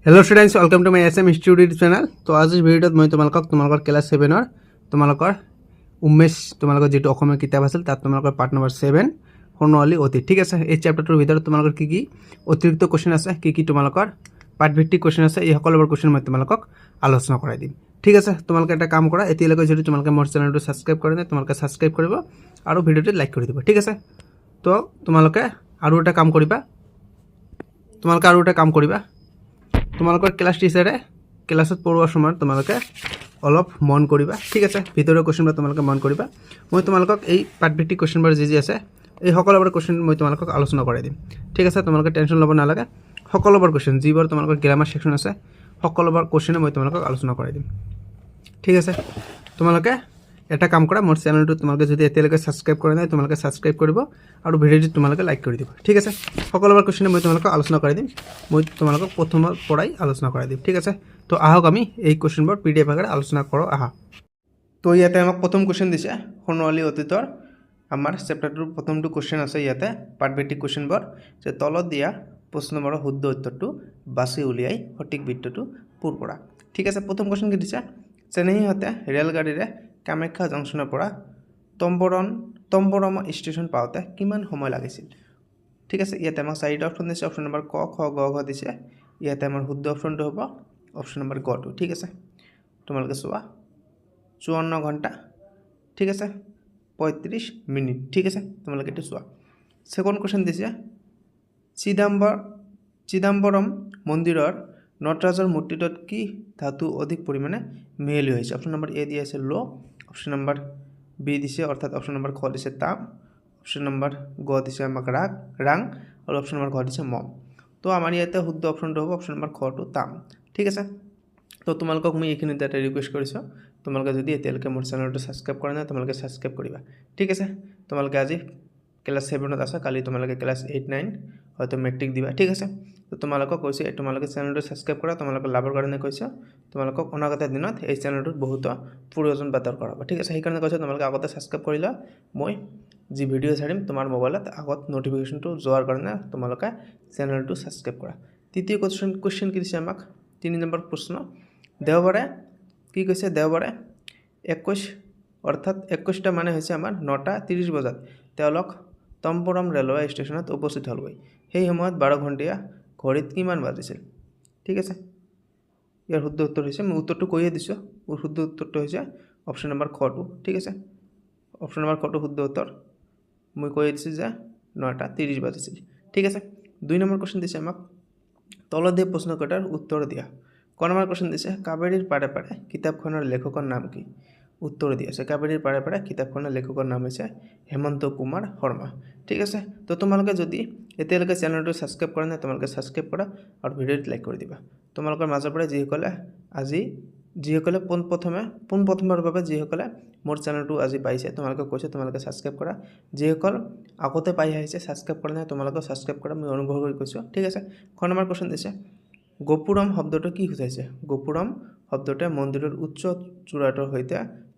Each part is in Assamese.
Hello students, welcome to my SM institute channel. तो आज ভিডিঅ'ত মই তোমালোকৰ ক্লাছ 7ৰ তোমালোকৰ উমেশ তোমালোকৰ যেটো অসমীয়া কিতাপ আছিল তাত তোমালোকৰ পাৰ্ট নম্বৰ 7 স্বৰ্ণৱালী অতীত। ঠিক আছে, এই চ্যাপ্টাৰটোৰ ভিতৰত তোমালোকৰ কি অতিৰিক্ত কোৱেশ্চন আছে, কি তোমালোকৰ পাৰ্ট ভিত্তিক কোৱেশ্চন আছে, এই সকলোবোৰ কোৱেশ্চন মই তোমালোকক আলোচনা কৰাই দিম। ঠিক আছে, তোমালোকে এটা কাম কৰা, এতিয়ালৈকে যদি তোমালোকে মোৰ চেনেলটো সাবস্ক্ৰাইব কৰা নাই তোমালোকে সাবস্ক্ৰাইব কৰিব আৰু ভিডিঅ'টো লাইক কৰি দিব। ঠিক আছে, তো তোমালোকে আৰু এটা কাম কৰিবা, তোমালোকৰ ক্লাছ টিচাৰে ক্লাছত পঢ়োৱাৰ সময়ত তোমালোকে অলপ মন কৰিবা। ঠিক আছে, ভিতৰৰ কোৱেশ্চনবোৰ তোমালোকে মন কৰিবা। মই তোমালোকক এই পাঠভিত্তিক কোৱেশ্চনবোৰ যি আছে এই সকলোবোৰ কোৱেশ্চন মই তোমালোকক আলোচনা কৰাই দিম। ঠিক আছে, তোমালোকে টেনশ্যন ল'ব নালাগে। সকলোবোৰ কোৱেশ্চন যিবোৰ তোমালোকৰ গ্ৰামাৰ সেকশ্যন আছে সকলোবোৰ কোৱেশ্চনে মই তোমালোকক আলোচনা কৰাই দিম। ঠিক আছে, তোমালোকে এটা কাম কৰা, মোৰ চেনেলটো তোমালোকে যদি এতিয়ালৈকে সাবস্ক্ৰাইব কৰা নাই তোমালোকে সাবস্ক্ৰাইব কৰিব আৰু ভিডিঅ'টো তোমালোকে লাইক কৰি দিব। ঠিক আছে, সকলোবোৰ কোৱেশ্চনে মই তোমালোকক আলোচনা কৰাই দিম, মই তোমালোকক প্ৰথমৰ পৰাই আলোচনা কৰাই দিম। ঠিক আছে, তো আহক আমি এই কোৱেশ্চনবোৰ পিডিএফ আকাৰে আলোচনা কৰোঁ। আহা, তো ইয়াতে আমাক প্ৰথম কোৱেশ্চন দিছে স্বৰ্ণৱালী অতীতৰ। আমাৰ চেপ্টাৰটোৰ প্ৰথমটো কোৱেশ্চন আছে ইয়াতে পাঠভিত্তিক কোৱেশ্চনবোৰ, যে তলত দিয়া প্ৰশ্নবোৰৰ শুদ্ধ উত্তৰটো বাছি উলিয়াই সঠিক বৃত্তটো পূৰ কৰা। ঠিক আছে, প্ৰথম কোৱেশ্চন কি দিছে, চেনেহীহঁতে ৰেলগাড়ীৰে কামাখ্যা জংচনৰ পৰা তম্বৰম ষ্টেচন পাওঁতে কিমান সময় লাগিছিল। ঠিক আছে, ইয়াতে আমাক চাৰিটা অপশ্যন দিছে। অপশ্যন নম্বৰ ক, খ, গ, ঘ দিছে। ইয়াতে আমাৰ শুদ্ধ অপশ্যনটো হ'ব অপশ্যন নম্বৰ গটো। ঠিক আছে, তোমালোকে চোৱা 54 ঘণ্টা, ঠিক আছে 35 মিনিট। ঠিক আছে, তোমালোকে এইটো চোৱা। ছেকেণ্ড কুৱেশ্যন দিছে, চিদাম্বৰম মন্দিৰৰ নটৰাজৰ মূৰ্তিটোত কি ধাতু অধিক পৰিমাণে মিহলি হৈছে। অপশ্যন নম্বৰ এ দিয়া আছে ল, অপশ্যন নম্বৰ বি দিছে অৰ্থাৎ অপশ্যন নম্বৰ খ দিছে তাম, অপশ্যন নম্বৰ গ দিছে আমাক ৰাং আৰু অপশ্যন নম্বৰ ঘ দিছে মম। তো আমাৰ ইয়াতে শুদ্ধ অপশ্যনটো হ'ব অপশ্যন নম্বৰ খটো তাম। ঠিক আছে, তো তোমালোকক মই এইখিনিতে এটা ৰিকুৱেষ্ট কৰিছোঁ, তোমালোকে যদি এতিয়ালৈকে মোৰ চেনেলটো সাবস্ক্ৰাইব কৰা নাই তোমালোকে সাবস্ক্ৰাইব কৰিবা। ঠিক আছে, তোমালোকে আজি ক্লাছ 7ত আছা, কালি তোমালোকে ক্লাছ 8, 9 হয়তো মেট্ৰিক দিবা। ঠিক আছে, তো তোমালোকক কৈছোঁ তোমালোকে চেনেলটো সাবস্ক্ৰাইব কৰা, তোমালোকৰ লাভৰ কাৰণে কৈছোঁ। তোমালোকক অনাগত দিনত এই চেনেলটোত বহুতো প্ৰয়োজন বাতৰ কৰাব। ঠিক আছে, সেইকাৰণে কৈছোঁ তোমালোকে আগতে সাবস্ক্ৰাইব কৰিলা, মই যি ভিডিঅ' ছাড়িম তোমাৰ মোবাইলত আগত নটিফিকেশ্যনটো যোৱাৰ কাৰণে তোমালোকে চেনেলটো সাবস্ক্ৰাইব কৰা। তৃতীয় কুৱেশ্চন কি দিছে আমাক, 3 নম্বৰ প্ৰশ্ন, দেওবাৰে কি কৈছে, দেওবাৰে 21 অৰ্থাৎ 21টা মানে হৈছে আমাৰ 9:30 বজাত তেওঁলোক তম্বৰম ৰেলৱে ষ্টেচনত উপস্থিত হ'লগৈ। সেই সময়ত 12 ঘণ্টীয়া ঘড়ীত কিমান বাজিছিল। ঠিক আছে, ইয়াৰ শুদ্ধ উত্তৰ হৈছে, মই উত্তৰটো কৈয়ে দিছোঁ, শুদ্ধ উত্তৰটো হৈছে অপশ্যন নম্বৰ খটো। ঠিক আছে, অপশ্যন নম্বৰ খটো শুদ্ধ উত্তৰ, মই কৈয়ে দিছোঁ যে 9:30 বাজিছিল। ঠিক আছে, 2 নম্বৰ কুৱেশ্চন দিছে আমাক, তলত দিয়া প্ৰশ্নকেইটাৰ উত্তৰ দিয়া। ক নম্বৰ কুৱেশ্চন দিছে, কাবেৰীৰ পাৰে পাৰে কিতাপখনৰ লেখকৰ নাম কি। উত্তৰ দি আছে, কাবেৰীৰ পাৰে পাৰে কিতাপখনৰ লেখকৰ নাম হৈছে হেমন্ত কুমাৰ শৰ্মা। ঠিক আছে, তো তোমালোকে যদি এতিয়ালৈকে চেনেলটো সাবস্ক্ৰাইব কৰা নাই তোমালোকে সাবস্ক্ৰাইব কৰা আৰু ভিডিঅ'টো লাইক কৰি দিবা। তোমালোকৰ মাজৰ পৰা যিসকলে পোনপ্ৰথমবাৰৰ বাবে যিসকলে মোৰ চেনেলটো আজি পাইছে তোমালোকে কৈছে তোমালোকে সাবস্ক্ৰাইব কৰা, যিসকল আগতে পাই আহিছে সাবস্ক্ৰাইব কৰা নাই তোমালোকে সাবস্ক্ৰাইব কৰা, মই অনুগ্ৰহ কৰি কৈছোঁ। ঠিক আছে, খ নম্বৰ কুৱেশ্চন দিছে, গোপুৰম শব্দটো কি সূচাইছে। গোপুৰম শব্দটোৱে মন্দিৰৰ উচ্চ চূড়াটোৰ সৈতে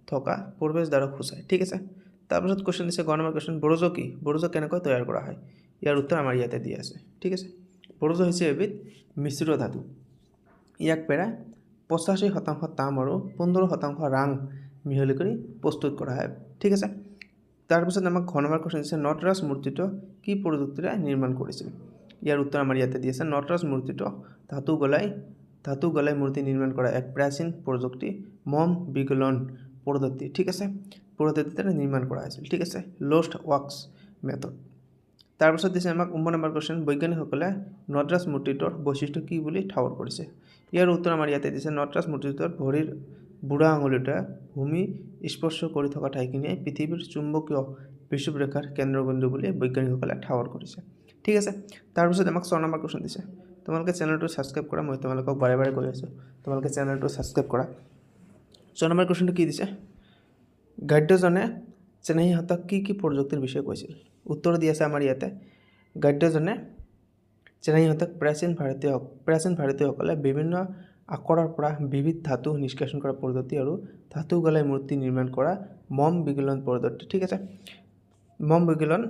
থকা প্ৰৱেশদ্বাৰক সূচায়। ঠিক আছে, তাৰপিছত কুৱেশ্চন দিছে, গ নম্বৰ কুৱেশ্চন, বৰজ কি, বৰজ কেনেকৈ তৈয়াৰ কৰা হয়। ইয়াৰ উত্তৰ আমাৰ ইয়াতে দিয়া আছে। ঠিক আছে, বৰজ হৈছে এবিধ মিশ্ৰ ধাতু, ইয়াক প্ৰায় 85% তাম আৰু 15% ৰাং মিহলি কৰি প্ৰস্তুত কৰা হয়। ঠিক আছে, তাৰপিছত আমাক ঘ নম্বৰ কুৱেশ্চন দিছে, নটৰাজ মূৰ্তিটো কি প্ৰযুক্তিৰে নিৰ্মাণ কৰিছিল। ইয়াৰ উত্তৰ আমাৰ ইয়াতে দি আছে, নটৰাজ মূৰ্তিটো ধাতু গলাই মূৰ্তি নিৰ্মাণ কৰা এক প্ৰাচীন প্ৰযুক্তি মম বিগলন পদ্ধতি। ঠিক আছে, পদ্ধতিৰে নিৰ্মাণ কৰা হৈছিল। ঠিক আছে, লষ্ট ৱাক্স মেথড। তাৰপিছত দিছে আমাক 9 নম্বৰ কুৱেশ্চন, বৈজ্ঞানিকসকলে নটৰাজ মূৰ্তিটোৰ বৈশিষ্ট্য কি বুলি ঠাৱৰ কৰিছে। ইয়াৰ উত্তৰ আমাৰ ইয়াতে দিছে, নটৰাজ মূৰ্তিটোৰ ভৰিৰ বুঢ়া আঙুলিটোৱে ভূমি স্পৰ্শ কৰি থকা ঠাইখিনিয়ে পৃথিৱীৰ চুম্বকীয় বিষুৱৰেখাৰ কেন্দ্ৰবিন্দু বুলি বৈজ্ঞানিকসকলে ঠাৱৰ কৰিছে। ঠিক আছে, তাৰপিছত আমাক 6 নম্বৰ কুৱেশ্চন দিছে, তোমালোকে চেনেলটো সাবস্ক্ৰাইব কৰা, মই তোমালোকক বাৰে বাৰে কৈ আছোঁ তোমালোকে চেনেলটো সাবস্ক্ৰাইব কৰা। 6 নম্বৰ কুৱেশ্চনটো কি দিছে, গাদ্যজনে চেনেহীহঁতক কি কি প্ৰযুক্তিৰ বিষয়ে কৈছিল। উত্তৰ দি আছে আমাৰ ইয়াতে, গাদ্যজনে চেনেহীহঁতক প্ৰাচীন ভাৰতীয়সকলে বিভিন্ন আকাৰৰ পৰা বিবিধ ধাতু নিষ্কাশন কৰা পদ্ধতি আৰু ধাতু গলাই মূৰ্তি নিৰ্মাণ কৰা মম বিগলন পদ্ধতি। ঠিক আছে, মম বিগলন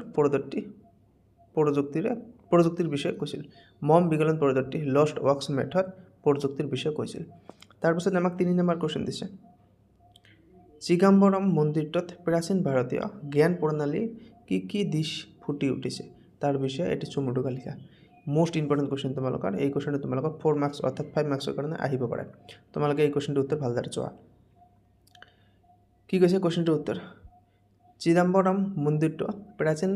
প্ৰযুক্তিৰ বিষয়ে কৈছিল। মম বিগলন পদ্ধতি লষ্ট ৱাক্স মেথড প্ৰযুক্তিৰ বিষয়ে কৈছিল। তাৰপিছত আমাক 3 নম্বৰ কুৱেশ্যন দিছে, চিদাম্বৰম মন্দিৰটোত প্ৰাচীন ভাৰতীয় জ্ঞান প্ৰণালীৰ কি দিশ ফুটি উঠিছে তাৰ বিষয়ে এটি চমুকৈ লিখা। মোষ্ট ইম্পৰ্টেণ্ট কুৱেশ্যন তোমালোকৰ, এই কুৱেশ্যনটো তোমালোকৰ 4 মাৰ্কছ অৰ্থাৎ 5 মাৰ্কছৰ কাৰণে আহিব পাৰে। তোমালোকে এই কুৱেশ্যনটোৰ উত্তৰ ভালদৰে চোৱা। কি কৈছে কুৱেশ্যনটোৰ উত্তৰ, চিদাম্বৰম মন্দিৰটো প্ৰাচীন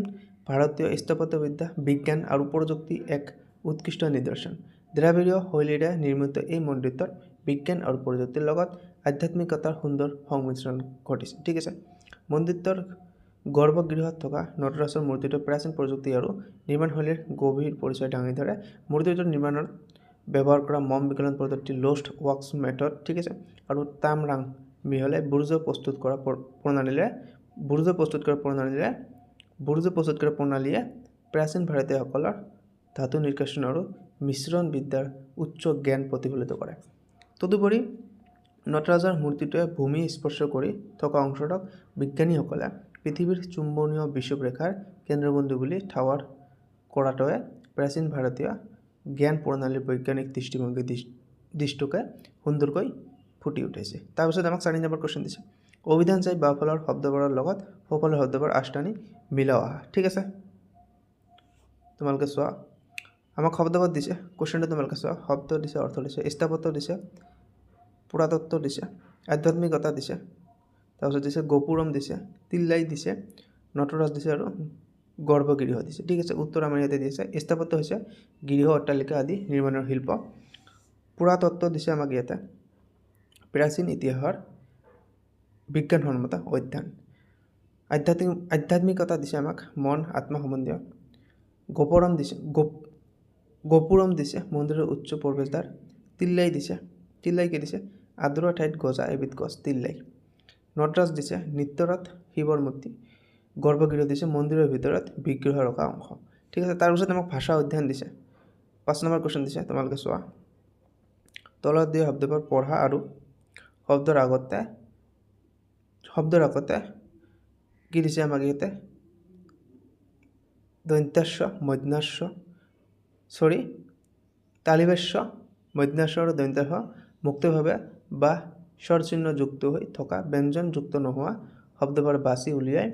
ভাৰতীয় স্থাপত্যবিদ্যা, বিজ্ঞান আৰু প্ৰযুক্তিৰ এক উৎকৃষ্ট নিদৰ্শন। দ্ৰাবিড়ীয় শৈলীৰে নিৰ্মিত এই মন্দিৰটোত বিজ্ঞান আৰু প্ৰযুক্তিৰ লগত আধ্যাত্মিকতাৰ সুন্দৰ সংমিশ্ৰণ ঘটিছে। ঠিক আছে, মন্দিৰটোৰ গৰ্ভগৃহত থকা নটৰাজৰ মূৰ্তিটো প্ৰাচীন প্ৰযুক্তি আৰু নিৰ্মাণশৈলীৰ গভীৰ পৰিচয় দাঙি ধৰে। মূৰ্তিটোৰ নিৰ্মাণত ব্যৱহাৰ কৰা মম বিকলন পদ্ধতি, লোষ্ট ৱাক্স মেথড, ঠিক আছে, আৰু তামৰাং মিহলাই বুৰ্জ প্ৰস্তুত কৰা প্ৰণালীয়ে প্ৰাচীন ভাৰতীয়সকলৰ ধাতু নিষ্কাশন আৰু মিশ্ৰণ বিদ্যাৰ উচ্চ জ্ঞান প্ৰতিফলিত কৰে। তদুপৰি নটৰাজৰ মূৰ্তিটোৱে ভূমি স্পৰ্শ কৰি থকা অংশটোক বিজ্ঞানীসকলে পৃথিৱীৰ চুম্বনীয় বিষুৱ ৰেখাৰ কেন্দ্ৰবিন্দু বুলি ঠাৱৰ কৰাটোৱে প্ৰাচীন ভাৰতীয় জ্ঞান প্ৰণালীৰ বৈজ্ঞানিক দৃষ্টিভংগী দৃষ্টকে সুন্দৰকৈ ফুটি উঠিছে। তাৰপিছত আমাক 4 নম্বৰ কুৱেশ্যন দিছে, অভিধান চাই বাওঁফালৰ শব্দবোৰৰ লগত সোঁফালৰ শব্দবোৰ আঁচনি মিলাও আহা। ঠিক আছে, তোমালোকে চোৱা, আমাক শব্দবোৰ দিছে, কুৱেশ্যনটো তোমালোকে চোৱা। শব্দ দিছে, অৰ্থ দিছে, স্থাপত্য দিছে, পুৰাতত্ত্ব দিছে, আধ্যাত্মিকতা দিছে, তাৰপিছত দিছে গোপুৰম দিছে, তিল্লাই দিছে, নটৰাজ দিছে আৰু গৰ্ভগৃহ দিছে। ঠিক আছে, উত্তৰ আমাৰ ইয়াতে দিছে। স্থাপত্য হৈছে গৃহ, অট্টালিকা আদি নিৰ্মাণৰ শিল্প। পুৰাতত্ত্ব দিছে আমাক ইয়াতে প্ৰাচীন ইতিহাসৰ বিজ্ঞানসন্মত অধ্যয়ন। আধ্যাত্মিকতা দিছে আমাক মন আত্মা সম্বন্ধীয়। গোপুৰম দিছে মন্দিৰৰ উচ্চ প্ৰৱেশদ্বাৰ। তিল্লাই কি দিছে আদৰা ঠাইত গজা এবিধ গছ, তিল্লাই। নটৰাজ দিছে নৃত্যৰত শিৱৰ মূৰ্তি। গৰ্ভগৃহ দিছে মন্দিৰৰ ভিতৰত বিগ্ৰহ ৰখা অংশ। ঠিক আছে, তাৰপিছত আমাক ভাষা অধ্যয়ন দিছে। 5 নম্বৰ কুৱেশ্যন দিছে, তোমালোকে চোৱা। তলত দিয়া শব্দবোৰ পঢ়া আৰু শব্দৰ আগতে কি দিছে আমাক ইয়াতে তালিবাস্য, মধ্যাস্য আৰু দন্ত্যাস্য মুক্তভাৱে বা স্বৰচিহ্ন যুক্ত হৈ থকা ব্যঞ্জনযুক্ত নোহোৱা শব্দবোৰ বাছি উলিয়াই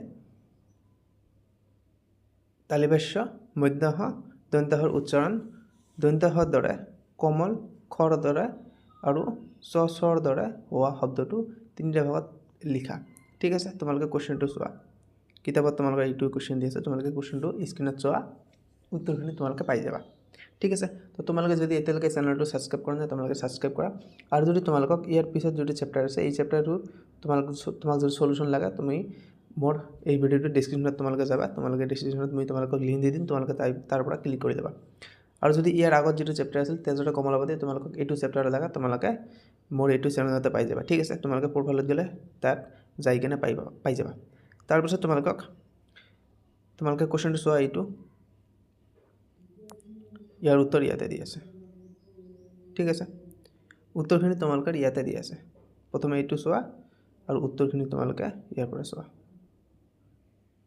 তালিবাস্য, মধ্যাস্য, দন্ত্যাস্যৰ উচ্চাৰণ দন্ত্যাস্যৰ দৰে কোমল, খৰ দৰে আৰু স্বৰ দৰে হোৱা শব্দটো 3টা ভাগত লিখা। ঠিক আছে, তোমালোকে কুৱেশ্যনটো চোৱা। কিতাপত তোমালোকে এইটো কুৱেশ্যন দি আছে, তোমালোকে কুৱেশ্যনটো স্ক্ৰীণত চোৱা, উত্তৰখিনি তোমালোকে পাই যাবা। ঠিক আছে, তো তোমালোকে যদি এতিয়ালৈকে চেনেলটো ছাবস্ক্ৰাইব কৰা নাই, তোমালোকে ছাবস্ক্ৰাইব কৰা। আৰু যদি তোমালোকক ইয়াৰ পিছত যদি চেপ্টাৰ আছে, এই চেপ্টাৰটো তোমাক যদি সলিউশ্যন লাগে, তুমি মোৰ এই ভিডিঅ'টো ডেছক্ৰিপশ্যনত তোমালোকে যাবা, তোমালোকে ডেছক্ৰিপশ্যনত মই তোমালোকক লিংক দি দিম, তোমালোকে তাৰ পৰা ক্লিক কৰি দেবা। আৰু যদি ইয়াৰ আগত যিটো চেপ্টাৰ আছিল তেজৰ কমলাৱতী, তোমালোকক এইটো চেপ্টাৰ লাগে, তোমালোকে মোৰ এইটো চেনেলতে পাই যাবা। ঠিক আছে, তোমালোকে প্ৰফাইলত গ'লে তাত যাই কিনে পাই যাবা। তাৰপিছত তোমালোকে কুৱেশ্যনটো চোৱা, এইটো ইয়াৰ উত্তৰ ইয়াতে দি আছে। ঠিক আছে, উত্তৰখিনি তোমালোকে ইয়াতে দি আছে। প্ৰথমে এইটো চোৱা আৰু উত্তৰখিনি তোমালোকে ইয়াৰ পৰা চোৱা।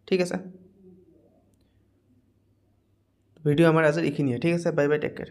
ঠিক আছে, ভিডিঅ' আমাৰ আজি এইখিনিয়ে। ঠিক আছে, বাই বাই, টেক কেয়াৰ।